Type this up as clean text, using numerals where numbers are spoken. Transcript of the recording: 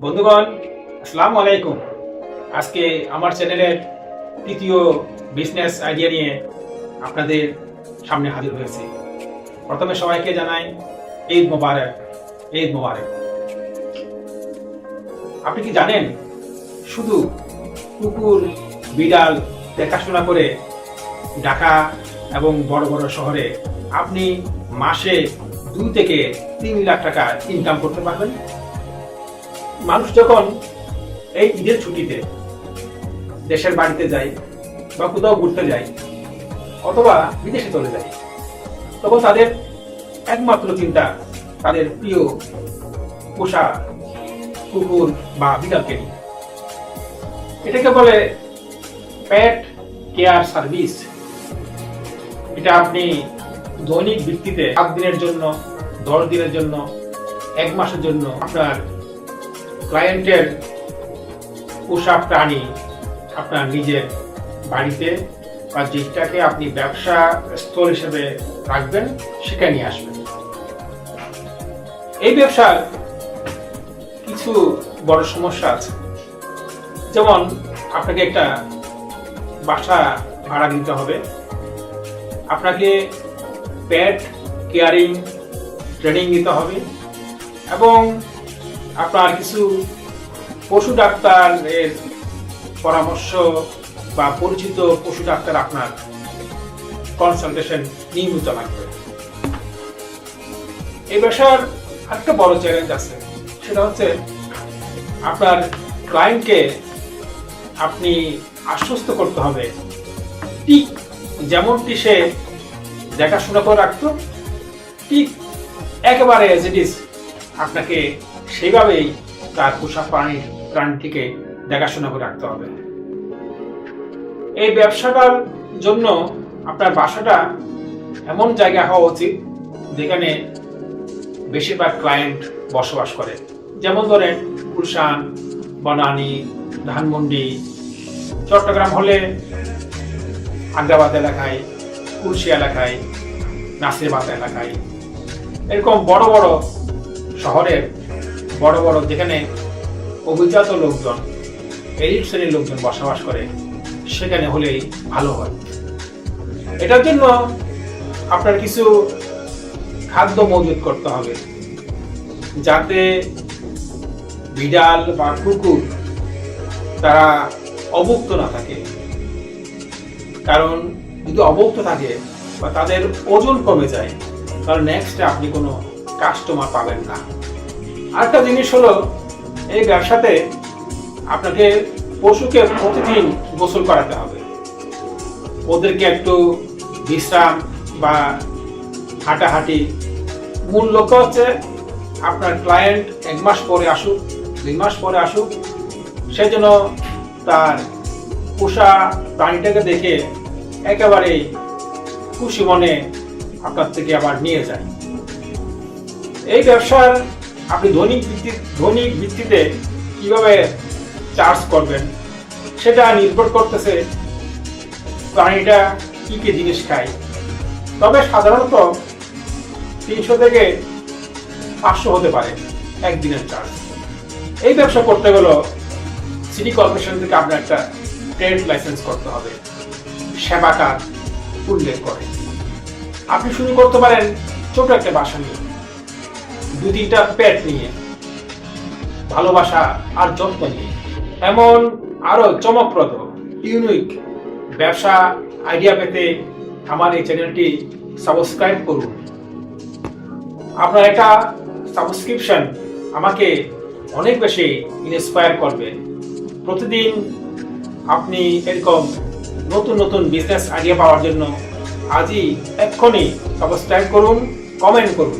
বন্ধুগণ, আসসালামু আলাইকুম। আজকে আমার চ্যানেলের তৃতীয় বিজনেস আইডিয়া নিয়ে আপনাদের সামনে হাজির হয়েছি। প্রথমে সবাইকে জানাই ঈদ মোবারক। ঈদ মোবারক। আপনি কি জানেন, শুধু কুকুর বিড়াল দেখাশোনা করে ঢাকা এবং বড় বড় শহরে আপনি মাসে 2 থেকে 3 লাখ টাকা ইনকাম করতে পারবেন। মানুষ যখন এই ঈদের ছুটিতে দেশের বাড়িতে যায় বা কোথাও ঘুরতে যায় অথবা বিদেশে চলে যায়, তখন তাদের একমাত্র চিন্তা তাদের প্রিয় পোষা কুকুর বা বিড়ালকে নিয়ে। এটাকে বলে পেট কেয়ার সার্ভিস। এটা আপনি দৈনিক ভিত্তিতে 7 দিনের জন্য, 10 দিনের জন্য, 1 মাসের জন্য আপনার ক্লায়েন্টের পোষা প্রাণী আপনার নিজের বাড়িতে বা যেটাকে আপনি ব্যবসা স্থল হিসেবে রাখবেন সেখানে নিয়ে আসবেন। এই ব্যবসার কিছু বড় সমস্যা আছে, যেমন আপনাকে একটা বাসা ভাড়া দিতে হবে, আপনাকে পেট কেয়ারিং ট্রেনিং দিতে হবে এবং আপনার কিছু পশু ডাক্তারের পরামর্শ বা পরিচিত পশু ডাক্তার আপনার কনসালটেশন নিয়মিত লাগবে। এই ব্যবসার আরেকটা বড় চ্যালেঞ্জ আছে, সেটা হচ্ছে আপনার ক্লায়েন্টকে আপনি আশ্বস্ত করতে হবে ঠিক যেমনটি সে দেখাশোনা করে রাখতো, ঠিক একেবারে এজ ইট ইজ আপনাকে সেইভাবেই তার পোষা প্রাণীটিকে দেখাশোনা করে রাখতে হবে। এই ব্যবসাটার জন্য আপনার বাসাটা এমন জায়গা হওয়া উচিত যেখানে বেশিরভাগ ক্লায়েন্ট বসবাস করে। যেমন ধরেন গুলশান, বনানী, ধানমন্ডি, চট্টগ্রাম হলে আগ্রাবাদ এলাকায়, কুলশি এলাকায়, নাসিরবাদ এলাকায়, এরকম বড় বড় শহরের বড় বড় যেখানে অভিজাত লোকজন, এলিট শ্রেণীর লোকজন বসবাস করে, সেখানে হলেই ভালো হয়। এটার জন্য আপনার কিছু খাদ্য মজুত করতে হবে, যাতে বিড়াল বা কুকুর তারা অভুক্ত না থাকে। কারণ যদি অভুক্ত থাকে বা তাদের ওজন কমে যায়, তাহলে নেক্সটে আপনি কোনো কাস্টমার পাবেন না। আরেকটা জিনিস হলো, এই ব্যবসাতে আপনাকে পশুকে প্রতিদিন গোসল করাতে হবে, ওদেরকে একটু বিশ্রাম বা হাঁটাহাঁটি। মূল লক্ষ্য হচ্ছে আপনার ক্লায়েন্ট 1 মাস পরে আসুক, 2 মাস পরে আসুক, সেজন্য তার পোষা প্রাণীটাকে দেখে একেবারেই খুশি মনে আপনার থেকে আবার নিয়ে যায়। এই ব্যবসার আপনি দৈনিক ভিত্তিতে কিভাবে চার্জ করবেন সেটা নির্ভর করতেছে প্রাণীটা কি কি জিনিস খায়। তবে সাধারণত 300 থেকে 500 হতে পারে একদিনের চার্জ। এই ব্যবসা করতে গেলে সিটি কর্পোরেশন থেকে আপনার একটা ট্রেড লাইসেন্স করতে হবে, সেবা কার্ড উল্লেখ করে। আপনি শুরু করতে পারেন ছোট একটা বাসা নিয়ে, 2-3টা পেট নিয়ে, ভালোবাসা আর যত্ন নিয়ে। এমন আরো চমকপ্রদ ইউনিক ব্যবসা আইডিয়া পেতে আমার এই চ্যানেলটি সাবস্ক্রাইব করুন। আপনার একটা সাবস্ক্রিপশন আমাকে অনেক বেশি ইন্সপায়ার করবে। প্রতিদিন আপনি এরকম নতুন নতুন বিজনেস আইডিয়া পাওয়ার জন্য আজই এক্ষুনি সাবস্ক্রাইব করুন, কমেন্ট করুন।